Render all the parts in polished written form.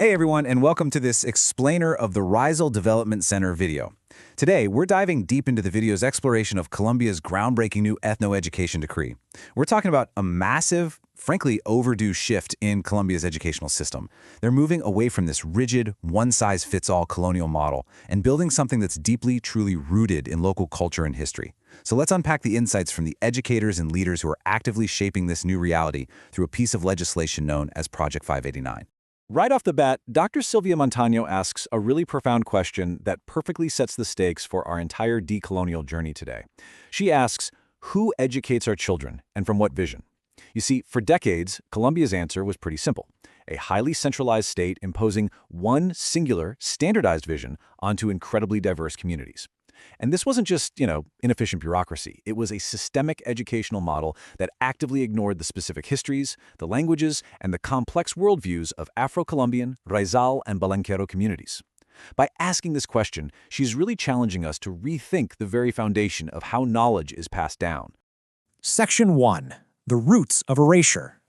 Hey everyone, and welcome to this explainer of the Raizal Development Center video. Today, we're diving deep into the video's exploration of Colombia's groundbreaking new Ethno-Education Decree. We're talking about a massive, frankly overdue shift in Colombia's educational system. They're moving away from this rigid, one-size-fits-all colonial model and building something that's deeply, truly rooted in local culture and history. So let's unpack the insights from the educators and leaders who are actively shaping this new reality through a piece of legislation known as Project 589. Right off the bat, Dr. Silvia Montano asks a really profound question that perfectly sets the stakes for our entire decolonial journey today. She asks, who educates our children and from what vision? You see, for decades, Colombia's answer was pretty simple. A highly centralized state imposing one singular, standardized vision onto incredibly diverse communities. And this wasn't just, inefficient bureaucracy. It was a systemic educational model that actively ignored the specific histories, the languages, and the complex worldviews of Afro-Colombian, Raizal, and Palenquero communities. By asking this question, she's really challenging us to rethink the very foundation of how knowledge is passed down. Section 1. The Roots of Erasure.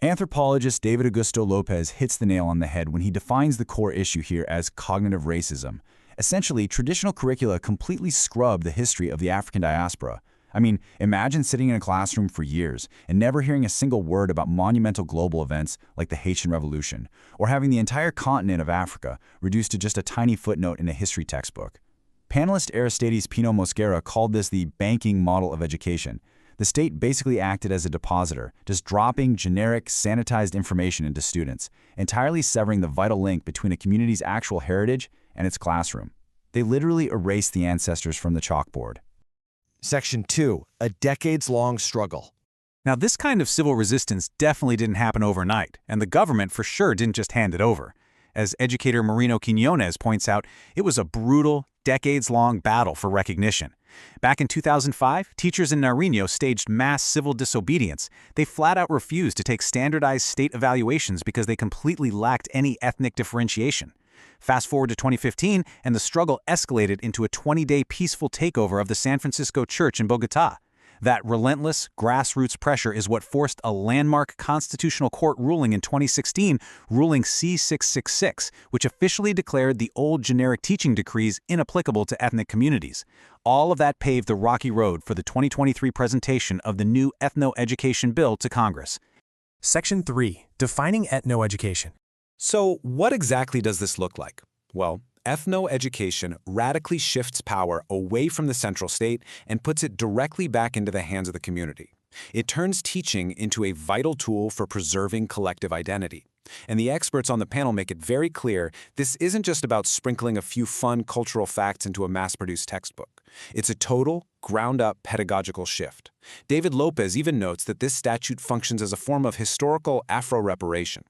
Anthropologist David Augusto Lopez hits the nail on the head when he defines the core issue here as cognitive racism. Essentially, traditional curricula completely scrub the history of the African diaspora. I mean, imagine sitting in a classroom for years and never hearing a single word about monumental global events like the Haitian Revolution, or having the entire continent of Africa reduced to just a tiny footnote in a history textbook. Panelist Aristides Pino Mosquera called this the banking model of education. The state basically acted as a depositor, just dropping generic, sanitized information into students, entirely severing the vital link between a community's actual heritage and its classroom. They literally erased the ancestors from the chalkboard. Section 2. A decades-long struggle. Now, this kind of civil resistance definitely didn't happen overnight, and the government for sure didn't just hand it over. As educator Marino Quiñones points out, it was a brutal, decades-long battle for recognition. Back in 2005, teachers in Nariño staged mass civil disobedience. They flat-out refused to take standardized state evaluations because they completely lacked any ethnic differentiation. Fast forward to 2015, and the struggle escalated into a 20-day peaceful takeover of the San Francisco Church in Bogotá. That relentless, grassroots pressure is what forced a landmark constitutional court ruling in 2016, ruling C-666, which officially declared the old generic teaching decrees inapplicable to ethnic communities. All of that paved the rocky road for the 2023 presentation of the new Ethno-Education Bill to Congress. Section 3. Defining ethno-education. So, what exactly does this look like? Well, ethno-education radically shifts power away from the central state and puts it directly back into the hands of the community. It turns teaching into a vital tool for preserving collective identity. And the experts on the panel make it very clear this isn't just about sprinkling a few fun cultural facts into a mass-produced textbook. It's a total, ground-up pedagogical shift. David Lopez even notes that this statute functions as a form of historical Afro-reparation.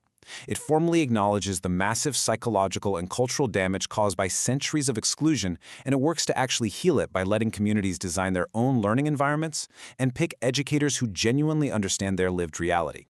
It formally acknowledges the massive psychological and cultural damage caused by centuries of exclusion, and it works to actually heal it by letting communities design their own learning environments and pick educators who genuinely understand their lived reality.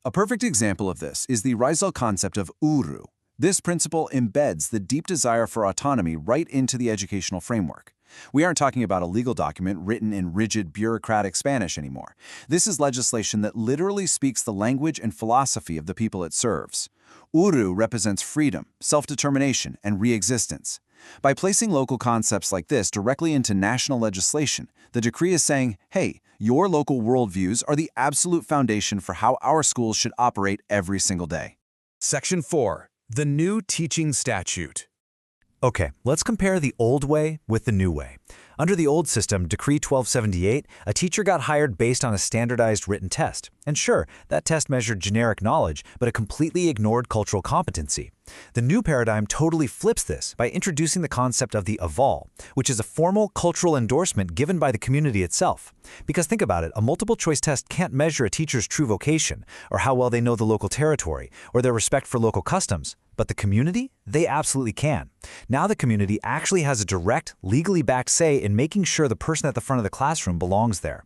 A perfect example of this is the Raizal concept of uru. This principle embeds the deep desire for autonomy right into the educational framework. We aren't talking about a legal document written in rigid bureaucratic Spanish anymore. This is legislation that literally speaks the language and philosophy of the people it serves. Uru represents freedom, self-determination, and re-existence. By placing local concepts like this directly into national legislation, the decree is saying, hey, your local worldviews are the absolute foundation for how our schools should operate every single day. Section 4. The New Teaching Statute. Okay, let's compare the old way with the new way. Under the old system, Decree 1278, a teacher got hired based on a standardized written test. And sure, that test measured generic knowledge, but it completely ignored cultural competency. The new paradigm totally flips this by introducing the concept of the eval, which is a formal cultural endorsement given by the community itself. Because think about it, a multiple-choice test can't measure a teacher's true vocation, or how well they know the local territory, or their respect for local customs. But the community? They absolutely can. Now the community actually has a direct, legally backed say in making sure the person at the front of the classroom belongs there.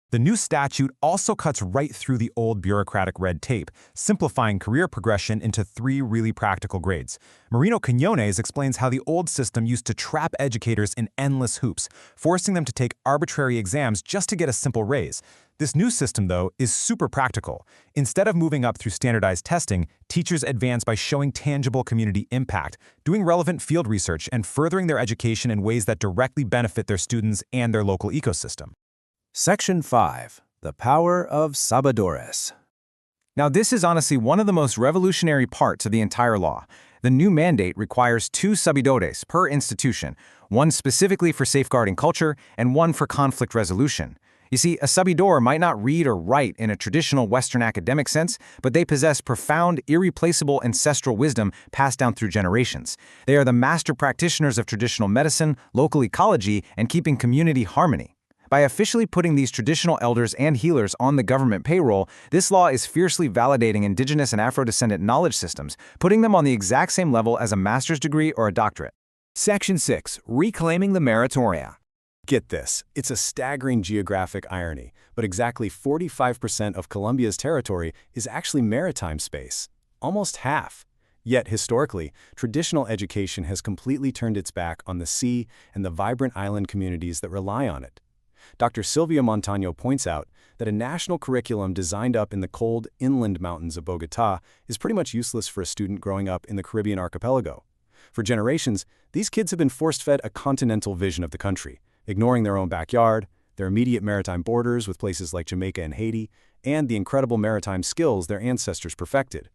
The new statute also cuts right through the old bureaucratic red tape, simplifying career progression into 3 really practical grades. Marino Quiñones explains how the old system used to trap educators in endless hoops, forcing them to take arbitrary exams just to get a simple raise. This new system, though, is super practical. Instead of moving up through standardized testing, teachers advance by showing tangible community impact, doing relevant field research, and furthering their education in ways that directly benefit their students and their local ecosystem. Section 5. The Power of Sabedores. Now, this is honestly one of the most revolutionary parts of the entire law. The new mandate requires 2 sabedores per institution, one specifically for safeguarding culture and one for conflict resolution. You see, a sabedor might not read or write in a traditional Western academic sense, but they possess profound, irreplaceable ancestral wisdom passed down through generations. They are the master practitioners of traditional medicine, local ecology, and keeping community harmony. By officially putting these traditional elders and healers on the government payroll, this law is fiercely validating indigenous and Afro-descendant knowledge systems, putting them on the exact same level as a master's degree or a doctorate. Section 6. Reclaiming the Maritoria. Get this, it's a staggering geographic irony, but exactly 45% of Colombia's territory is actually maritime space. Almost half. Yet, historically, traditional education has completely turned its back on the sea and the vibrant island communities that rely on it. Dr. Silvia Montaño points out that a national curriculum designed up in the cold, inland mountains of Bogotá is pretty much useless for a student growing up in the Caribbean archipelago. For generations, these kids have been force-fed a continental vision of the country, ignoring their own backyard, their immediate maritime borders with places like Jamaica and Haiti, and the incredible maritime skills their ancestors perfected.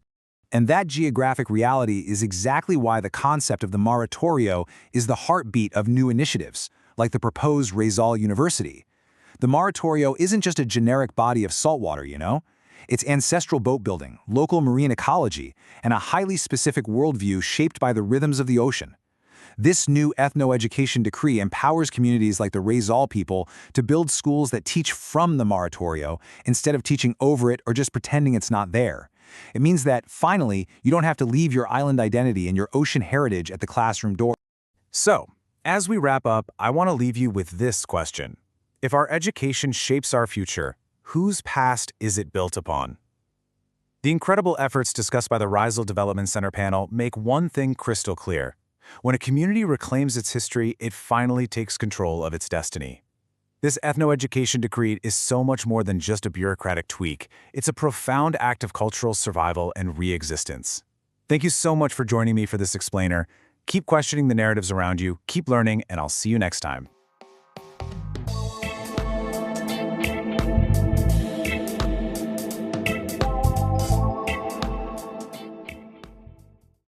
And that geographic reality is exactly why the concept of the Maritorio is the heartbeat of new initiatives, like the proposed Raizal University. The Maritorio isn't just a generic body of saltwater, you know? It's ancestral boat building, local marine ecology, and a highly specific worldview shaped by the rhythms of the ocean. This new Ethno-Education Decree empowers communities like the Raizal people to build schools that teach from the Maritorio instead of teaching over it or just pretending it's not there. It means that, finally, you don't have to leave your island identity and your ocean heritage at the classroom door. So, as we wrap up, I want to leave you with this question. If our education shapes our future, whose past is it built upon? The incredible efforts discussed by the Raizal Development Center panel make one thing crystal clear. When a community reclaims its history, it finally takes control of its destiny. This Ethno-Education Decree is so much more than just a bureaucratic tweak. It's a profound act of cultural survival and re-existence. Thank you so much for joining me for this explainer. Keep questioning the narratives around you, keep learning, and I'll see you next time.